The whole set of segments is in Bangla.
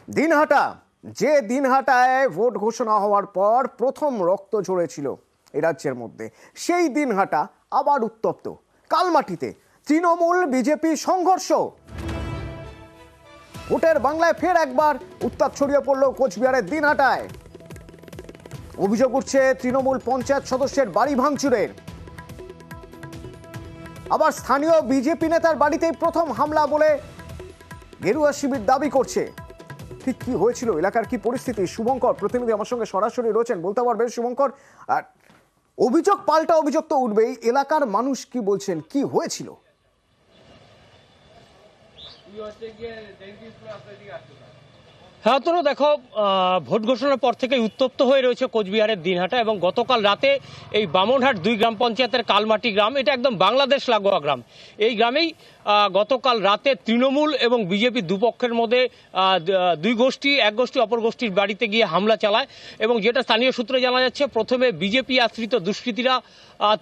দিনহাটা, যে দিনহাটায় ভোট ঘোষণা হওয়ার পর প্রথম রক্ত ঝরেছিল এ রাজ্যের মধ্যে, সেই দিনহাটা আবার উত্তপ্ত। কালমাটিতে তৃণমূল বিজেপি সংঘর্ষ। ভোটের বাংলায় ফের একবার উত্তাপ ছড়িয়ে পড়ল কোচবিহারের দিনহাটায়। অভিযোগ উঠছে তৃণমূল পঞ্চায়েত সদস্যের বাড়ি ভাঙচুরের। আবার স্থানীয় বিজেপি নেতার বাড়িতেই প্রথম হামলা বলে গেরুয়া শিবির দাবি করছে। ঠিক কি হয়েছিল, এলাকার কি পরিস্থিতি, শুভঙ্কর প্রতিনিধি আমার সঙ্গে সরাসরি রয়েছেন, বলতে পারবেন শুভঙ্কর? আর অভিযোগ পাল্টা অভিযোগ তো উঠবেই, এলাকার মানুষ কি বলছেন, কি হয়েছিল? হ্যাঁ তো দেখো, ভোট ঘোষণার পর থেকে উত্তপ্ত হয়ে রয়েছে কোচবিহারের দিনহাটা। এবং গতকাল রাতে এই বামনহাট 2 গ্রাম পঞ্চায়েতের কালমাটি গ্রাম, এটা একদম বাংলাদেশ লাগোয়া গ্রাম, এই গ্রামেই গতকাল রাতে তৃণমূল এবং বিজেপি দুপক্ষের মধ্যে দুই গোষ্ঠী, এক গোষ্ঠী অপর গোষ্ঠীর বাড়িতে গিয়ে হামলা চালায়। এবং যেটা স্থানীয় সূত্রে জানা যাচ্ছে, প্রথমে বিজেপি আশ্রিত দুষ্কৃতীরা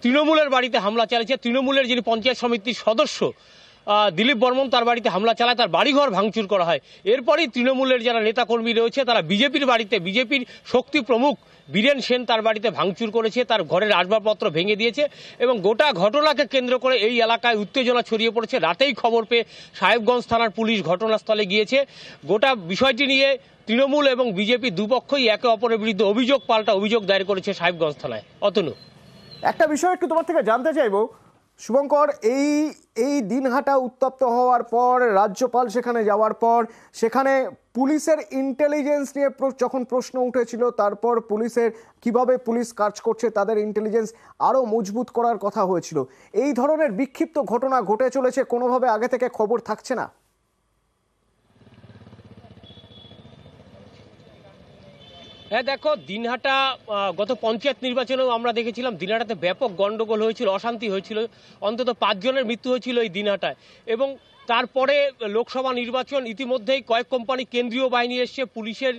তৃণমূলের বাড়িতে হামলা চালিয়েছে। তৃণমূলের যিনি পঞ্চায়েত সমিতির সদস্য দিলীপ বর্মন, তার বাড়িতে হামলা চালায়, তার বাড়িঘর ভাঙচুর করা হয়। এরপরই তৃণমূলের যারা নেতাকর্মী রয়েছে তারা বিজেপির বাড়িতে, বিজেপির শক্তি প্রমুখ বীরেন সেন তার বাড়িতে ভাঙচুর করেছে, তার ঘরের আসবাবপত্র ভেঙে দিয়েছে। এবং গোটা ঘটনাকে কেন্দ্র করে এই এলাকায় উত্তেজনা ছড়িয়ে পড়েছে। রাতেই খবর পেয়ে সাহেবগঞ্জ থানার পুলিশ ঘটনাস্থলে গিয়েছে। গোটা বিষয়টি নিয়ে তৃণমূল এবং বিজেপি দুপক্ষই একে অপরের বিরুদ্ধে অভিযোগ পাল্টা অভিযোগ দায়ের করেছে সাহেবগঞ্জ থানায়। অতনু, একটা বিষয় একটু তোমার থেকে জানতে চাইবো শুভঙ্কর, এই দিনহাটা উত্তপ্ত হওয়ার পর, রাজ্যপাল সেখানে যাওয়ার পর, সেখানে পুলিশের ইন্টেলিজেন্স নিয়ে যখন প্রশ্ন উঠেছিল, তারপর কিভাবে পুলিশ কাজ করছে, তাদের ইন্টেলিজেন্স আরও মজবুত করার কথা হয়েছিল। এই ধরনের বিক্ষিপ্ত ঘটনা ঘটে চলেছে, কোনোভাবে আগে থেকে খবর থাকছে না। হ্যাঁ দেখো, দিনহাটা গত পঞ্চায়েত নির্বাচনেও আমরা দেখেছিলাম দিনহাটাতে ব্যাপক গন্ডগোল হয়েছিল, অশান্তি হয়েছিল, অন্তত 5 জনের মৃত্যু হয়েছিল এই দিনহাটায়। এবং তারপরে লোকসভা নির্বাচন, ইতিমধ্যেই কয়েক কোম্পানি কেন্দ্রীয় বাহিনী এসছে, পুলিশের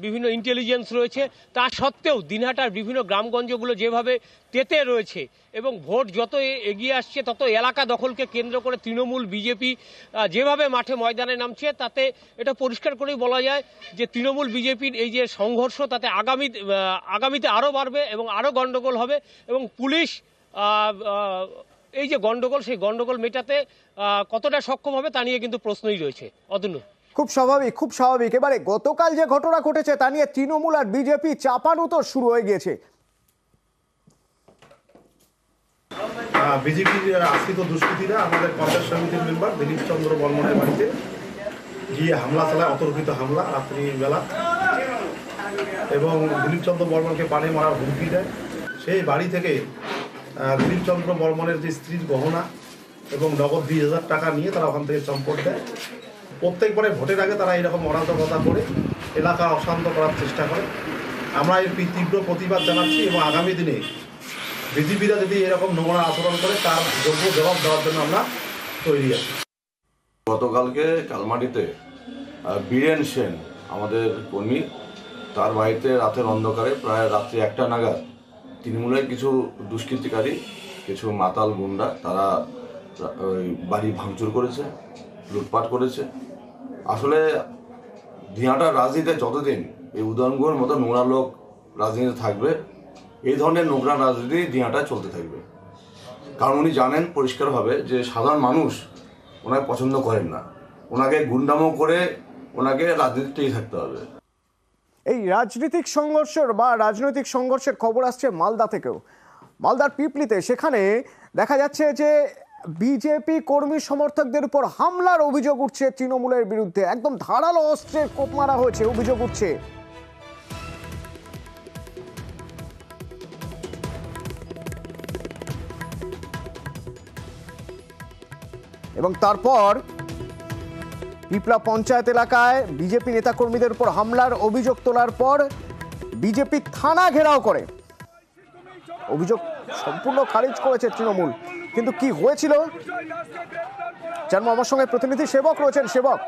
বিভিন্ন ইন্টেলিজেন্স রয়েছে। তা সত্ত্বেও দিনহাটার বিভিন্ন গ্রামগঞ্জগুলো যেভাবে তেতে রয়েছে, এবং ভোট যত এগিয়ে আসছে তত এলাকা দখলকে কেন্দ্র করে তৃণমূল বিজেপি যেভাবে মাঠে ময়দানে নামছে, তাতে এটা পরিষ্কার করেই বলা যায় যে তৃণমূল বিজেপির এই যে সংঘর্ষ, তাতে আগামীতে আরও বাড়বে এবং আরও গণ্ডগোল হবে। এবং পুলিশ এই যে গণ্ডগোল, সেই গণ্ডগোল মেটাতে কতটা সক্ষম হবে তা নিয়ে কিন্তু প্রশ্নই রয়েছে। অতনু, খুব স্বাভাবিক, খুব স্বাভাবিক। এবারে গতকাল যে ঘটনা ঘটেছে তা নিয়ে তৃণমূল আর বিজেপি চাপানুতো শুরু হয়ে গিয়েছে। বিজেপির আশ্রিত দুষ্কৃতীরা আমাদের পঞ্চায়েত সমিতির মেম্বার দিলীপ চন্দ্র বর্মনের বাড়িতে গিয়ে হামলা চালায়, অতর্কিত হামলা রাত্রিবেলা, এবং দিলীপ চন্দ্র বর্মনকে পানি মারার হুমকি দেয়। সেই বাড়ি থেকে দিলীপ চন্দ্র বর্মনের যে স্ত্রীর গহনা এবং নগদ 20,000 টাকা নিয়ে তারা ওখান থেকে চম্পট দেয়। প্রত্যেকবারে ভোটের আগে তারা এরকম অরাজকতা করে এলাকা অশান্ত করার চেষ্টা করে। আমরা এর তীব্র প্রতিবাদ জানাচ্ছি, এবং আগামী দিনে বিজেপিরা যদি এরকম নোংরা আচরণ করে তার যোগ্য জবাব দেওয়ার জন্য আমরা তৈরি আছি। গতকালকে কালমাটিতে বীরেন সেন আমাদের কর্মী, তার বাড়িতে রাতের অন্ধকারে প্রায় রাত্রি 1টা নাগাদ তৃণমূলের কিছু দুষ্কৃতিকারী, কিছু মাতাল গুন্ডা, তারা ওই বাড়ি ভাঙচুর করেছে, লুটপাট করেছে। আসলে দিনহাটার রাজনীতিতে যতদিন এই উদয়নগুলোর মতো নোংরা লোক রাজনীতিতে থাকবে, এই ধরনের নোংরা রাজনীতি দিনহাটায় চলতে থাকবে। কারণ উনি জানেন পরিষ্কারভাবে যে সাধারণ মানুষ ওনাকে পছন্দ করেন না, ওনাকে গুন্ডামো করে ওনাকে রাজনীতিতেই থাকতে হবে। এই রাজনৈতিক সংঘর্ষের খবর আসছে মালদা থেকেও। মালদার পিপলিতে সেখানে দেখা যাচ্ছে যে বিজেপি কর্মী সমর্থকদের উপর হামলার অভিযোগ উঠছে তৃণমূলের বিরুদ্ধে। একদম ধারালো অস্ত্রের কোপ মারা হয়েছে, অভিযোগ উঠছে। এবং তারপর পিপলা পঞ্চায়েত এলাকায় বিজেপি নেতাকর্মীদের উপর হামলার অভিযোগ তোলার পর বিজেপি থানা ঘেরাও করে। অভিযোগ সম্পূর্ণ খারিজ করেছে তৃণমূল। কিন্তু কি হয়েছিল জানবো, আমার সঙ্গে প্রতিনিধি সেবক রয়েছেন। সেবক,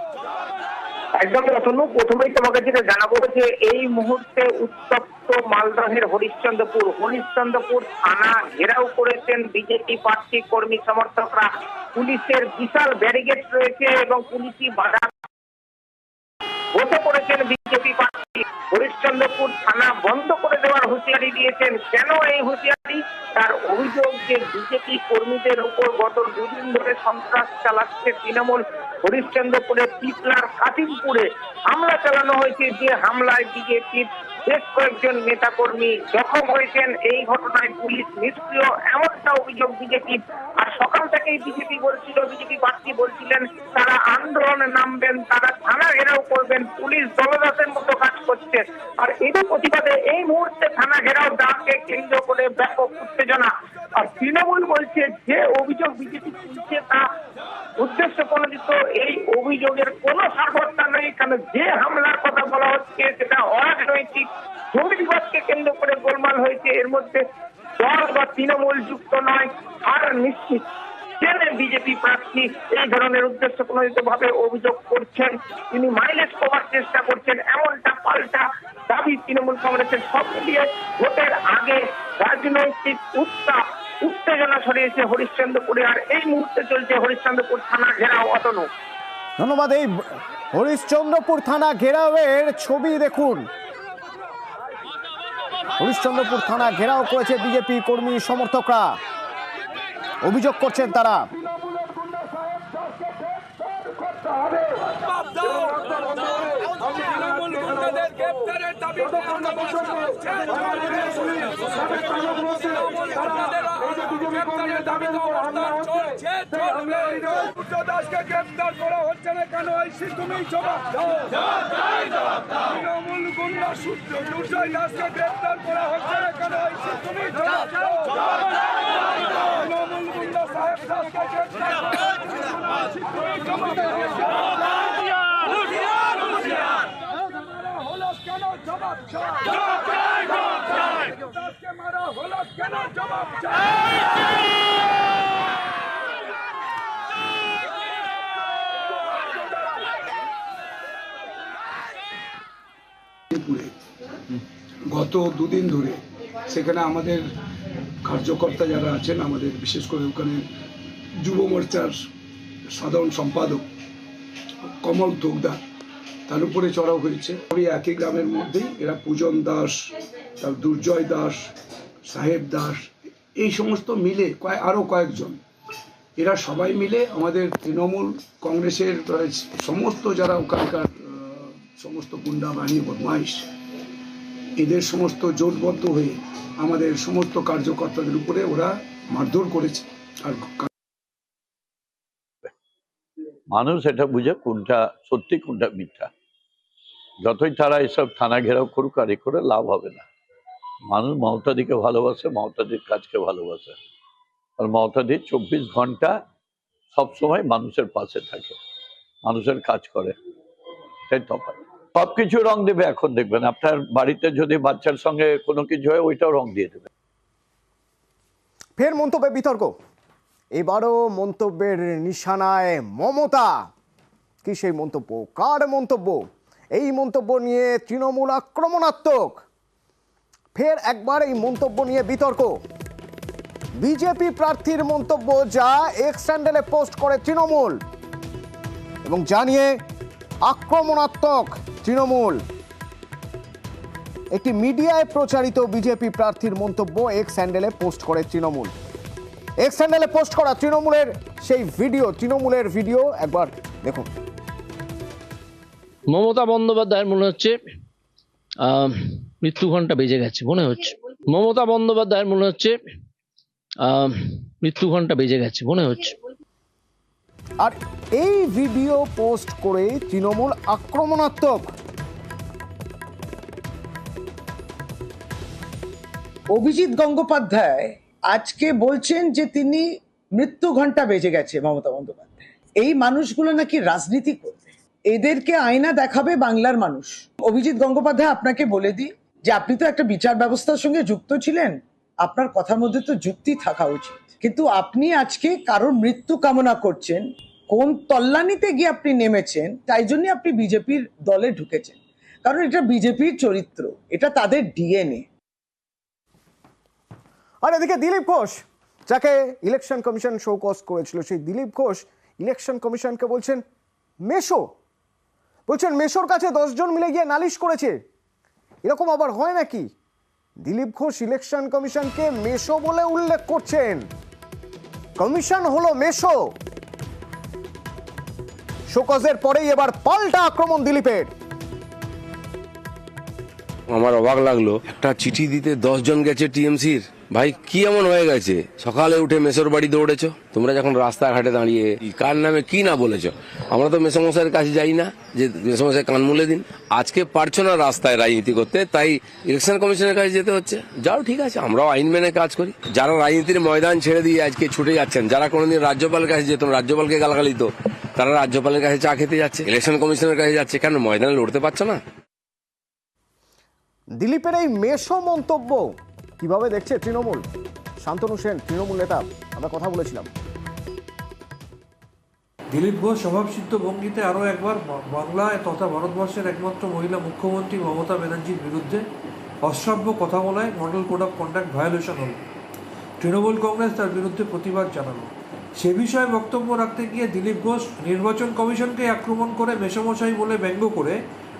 একদম অতনু, প্রথমেই তোমাকে যেটা জানাবো যে এই মুহূর্তে উত্তপ্ত মালদহের হরিশ্চন্দ্রপুর থানা ঘেরাও করেছেন বিজেপি প্রার্থী কর্মী সমর্থকরা। পুলিশের বিশাল ব্যারিকেড রয়েছে এবং পুলিশি বাধা বসে পড়েছেন বিজেপি প্রার্থী। হরিশ্চন্দ্রপুর থানা বন্ধ করে দেওয়ার হুঁশিয়ারি দিয়েছেন। কেন এই হুঁশিয়ারি? তার অভিযোগ যে বিজেপি কর্মীদের উপর গত দুদিন ধরে সন্ত্রাস চালাচ্ছে তৃণমূল। হরিশ্চন্দ্রপুরের পিপলার কাটিমপুরে হামলা চালানো হয়েছে, যে হামলায় বিজেপির বেশ কয়েকজন নেতাকর্মী জখম হয়েছেন। এই ঘটনায় পুলিশ নিষ্ক্রিয়, এমনটা অভিযোগ বিজেপির। আর সকাল থেকেই বিজেপি প্রার্থী বলছিলেন তারা আন্দোলনে নামবেন, তারা থানা ঘেরাও করবেন, পুলিশ দলদাসের মতো কাজ করছে। আর এর প্রতিবাদে এই মুহূর্তে থানা ঘেরাও ডাককে কেন্দ্র করে ব্যাপক উত্তেজনা। আর তৃণমূল বলছে যে অভিযোগ বিজেপি তুলছে তা উদ্দেশ্য প্রণোদিত, এই অভিযোগের কোনো সার্বত্তা নেই। কারণ যে হামলার কথা বলা হচ্ছে সেটা অরাজনৈতিক, জমি বিবাদকে কেন্দ্র করে গোলমাল হয়েছে। এর মধ্যে দল বা তৃণমূল যুক্ত নয়। আর নিশ্চিত বিজেপি প্রার্থী এই ধরনের উদ্দেশ্য প্রণোদিত ভাবে অভিযোগ করছেন, তিনি মাইলেজ পাওয়ার চেষ্টা করছেন, এমনটা পাল্টা দাবি তৃণমূল কংগ্রেসের। সব মিলিয়ে ভোটের আগে রাজনৈতিক উত্তেজনা ছড়িয়েছে হরিশ্চন্দ্রপুরে। আর এই মুহূর্তে চলছে হরিশ্চন্দ্রপুর থানা ঘেরাও। অতনু, ধন্যবাদ। এই হরিশ্চন্দ্রপুর থানা ঘেরাওয়ের ছবি দেখুন। হরিশ্চন্দ্রপুর থানা ঘেরাও করেছে বিজেপি কর্মী সমর্থকরা, অভিযোগ করছেন তারা। দাসকে গ্রেপ্তার করা হচ্ছে না কেন? তুমি জবাব দাও। তৃণমূল গুন্ডা দুর্জয় দাসকে গ্রেপ্তার করা হচ্ছে না কেন? তুমি জবাব দাও। তৃণমূল গুন্ডা সাহেব দাসকে গ্রেপ্তার করা হচ্ছে না কেন? জবাব দাও। দাসকে মারা হলো কেন? জবাব গত দুদিন ধরে সেখানে আমাদের কার্যকর্তা যারা আছেন, আমাদের বিশেষ করে ওখানে যুব মোর্চার সাধারণ সম্পাদক কমল তোকদার, তার উপরে চড়াও হয়েছে। ওই একই গ্রামের মধ্যেই এরা পূজন দাস, তার দুর্জয় দাস, সাহেব দাস, এই সমস্ত মিলে আরও কয়েকজন, এরা সবাই মিলে আমাদের তৃণমূল কংগ্রেসের সমস্ত যারা ওখানকার সমস্ত গুন্ডা বাহিনী বদমাইশ, এদের সমস্ত জোটবদ্ধ হয়ে আমাদের সমস্ত কার্যকর্তাদের উপরে ওরা মারধর করেছে। আর মানুষ এটা বুঝে কোনটা সত্যি কোনটা মিথ্যা। যতই তারা এসব থানা ঘেরাও করুক, আর এ করে লাভ হবে না। মানুষ মমতাদিকে ভালোবাসে, মমতাদির কাজকে ভালোবাসে। আর মমতাদি 24 ঘন্টা সবসময় মানুষের পাশে থাকে, মানুষের কাজ করে। তাই তফাৎ সবকিছু রং দেবে। এখন দেখবেন আপনার বাড়িতে যদি বাচ্চার সঙ্গে কোনো কিছু হয়, ওইটাও রং দিয়ে দেবে। ফের মন্তব্যে বিতর্ক। এবারও মন্তব্যের নিশানায় মমতা। কি সেই মন্তব্য? কার মন্তব্য? এই মন্তব্য নিয়ে তৃণমূল আক্রমণাত্মক। ফের একবার এই মন্তব্য নিয়ে বিতর্ক। বিজেপি প্রার্থীর মন্তব্য, যা এক্স হ্যান্ডেলে পোস্ট করে তৃণমূল, এবং জানিয়ে আক্রমণাত্মক তৃণমূল। একটি মিডিয়ায় প্রচারিত বিজেপি প্রার্থীর মন্তব্য এক্স হ্যান্ডেলে পোস্ট করে তৃণমূল। এক্স হ্যান্ডেলে পোস্ট করা তৃণমূলের সেই ভিডিও, তৃণমূলের ভিডিও একবার দেখুন। মমতা বন্দ্যোপাধ্যায়ের মনে হচ্ছে মৃত্যু ঘন্টা বেজে গেছে মনে হচ্ছে। মমতা বন্দ্যোপাধ্যায়ের মনে হচ্ছে মৃত্যু ঘন্টা বেজে গেছে মনে হচ্ছে। আর এই ভিডিও পোস্ট করে তৃণমূল আক্রমণাত্মক। অভিজিৎ গঙ্গোপাধ্যায় আজকে বলছেন যে তিনি মৃত্যু ঘন্টা বেজে গেছে মমতা বন্দ্যোপাধ্যায়। এই মানুষগুলো নাকি রাজনীতি করবে, এদেরকে আয়না দেখাবে বাংলার মানুষ। অভিজিৎ গঙ্গোপাধ্যায়, আপনাকে বলে দিই যে আপনি তো একটা বিচার ব্যবস্থার সঙ্গে যুক্ত ছিলেন, আপনার কথার মধ্যে তো যুক্তি থাকা উচিত। কিন্তু আপনি আজকে কারোর মৃত্যু কামনা করছেন, কোন তল্লানিতে গিয়ে আপনি নেমেছেন, তাই জন্য আপনি বিজেপির দলে ঢুকেছেন। কারণ এটা বিজেপির চরিত্র, এটা তাদের ডিএনএ। আর এদিকে দিলীপ ঘোষ, যাকে ইলেকশন কমিশন শোকজ করেছিল, সেই দিলীপ ঘোষ ইলেকশন কমিশনকে বলছেন মেশো। বলছেন মেসোর কাছে 10 জন মিলে গিয়ে নালিশ করেছে। এরকম আবার হয় নাকি? দিলীপ ঘোষ ইলেকশন কমিশনকে মেসো বলে উল্লেখ করছেন। কমিশন হলো মেসো। শোকজের পরেই এবার পাল্টা আক্রমণ দিলীপের। আমার অবাক লাগলো, একটা চিঠি দিতে 10 জন গেছে টিএমসির। ভাই কি এমন হয়ে গেছে? সকালে উঠে মেসোর বাড়ি দৌড়েছো তোমরা, যখন রাস্তাঘাটে দাঁড়িয়ে কার নামে কি না বলেছো। আমরা তো মেসোমশাইয়ের কাছে যাই না যে মেসোমশাই কান মুলে দিন। আজকে পারছো না রাস্তায় রাজনীতি করতে, তাই ইলেকশন কমিশনের কাছে যেতে হচ্ছে। যাও, ঠিক আছে, আমরাও আইন মেনে কাজ করি। যারা রাজনীতির ময়দান ছেড়ে দিয়ে আজকে ছুটে যাচ্ছেন, যারা কোনোদিন রাজ্যপালের কাছে যেত, রাজ্যপালকে গালাগালি তো, তারা রাজ্যপালের কাছে চা খেতে যাচ্ছে, ইলেকশন কমিশনের কাছে যাচ্ছে। কেন ময়দানে লড়তে পারছো না? দিলীপের এই মেসো মন্তব্য কিভাবে দেখছে তৃণমূল? শান্তনু সেন তৃণমূল নেতা, আমরা কথা বলেছিলাম। দিলীপ ঘোষ স্বভাবসিদ্ধ ভঙ্গিতে আরও একবার বাংলায় তথা ভারতবর্ষের একমাত্র মহিলা মুখ্যমন্ত্রী মমতা ব্যানার্জির বিরুদ্ধে অশ্রাব্য কথা বলায় model code of conduct violation হল। তৃণমূল কংগ্রেস তার বিরুদ্ধে প্রতিবাদ জানালো। সে বিষয়ে বক্তব্য রাখতে গিয়ে দিলীপ ঘোষ নির্বাচন কমিশনকে আক্রমণ করে মেসোমশাই বলে ব্যঙ্গ করে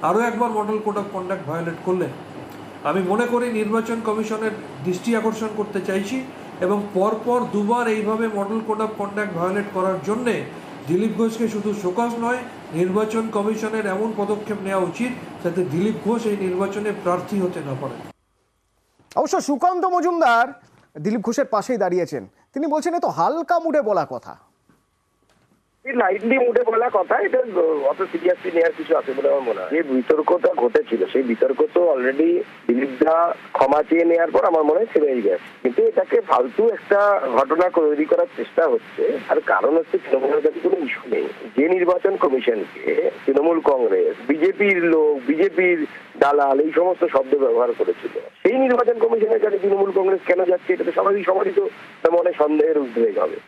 আরও একবার model code of conduct violate করলেন। আমি মনে করি নির্বাচন কমিশনের দৃষ্টি আকর্ষণ করতে চাইছি এবং পরপর দুবার এইভাবে model code of conduct violate করার জন্যে দিলীপ ঘোষকে শুধু শোকজ নয়, নির্বাচন কমিশনের এমন পদক্ষেপ নেওয়া উচিত যাতে দিলীপ ঘোষ এই নির্বাচনে প্রার্থী হতে না পারে। অবশ্য সুকান্ত মজুমদার দিলীপ ঘোষের পাশেই দাঁড়িয়েছেন। তিনি বলছেন এ তো হালকা মুডে বলা কথা, লাইটলি মুডে বলা কথা, এটা অত সিরিয়াসলি নেওয়ার কিছু আছে বলে আমার মনে হয়। যে বিতর্কটা ঘটেছিল সেই বিতর্ক তো অলরেডি দিলীপ দা ক্ষমা চেয়ে নেওয়ার পর আমার মনে হয় ছেড়েই গেছে, কিন্তু এটাকে ফালতু একটা ঘটনা তৈরি করার চেষ্টা হচ্ছে। আর কারণ হচ্ছে তৃণমূলের কাছে কোনো ইস্যু নেই। যে নির্বাচন কমিশনকে তৃণমূল কংগ্রেস, বিজেপির লোক, বিজেপির দালাল এই সমস্ত শব্দ ব্যবহার করেছিল, সেই নির্বাচন কমিশনের কাছে তৃণমূল কংগ্রেস কেন যাচ্ছে, এটা তো সবারই তো মনে সন্দেহের উদ্রেক হবে।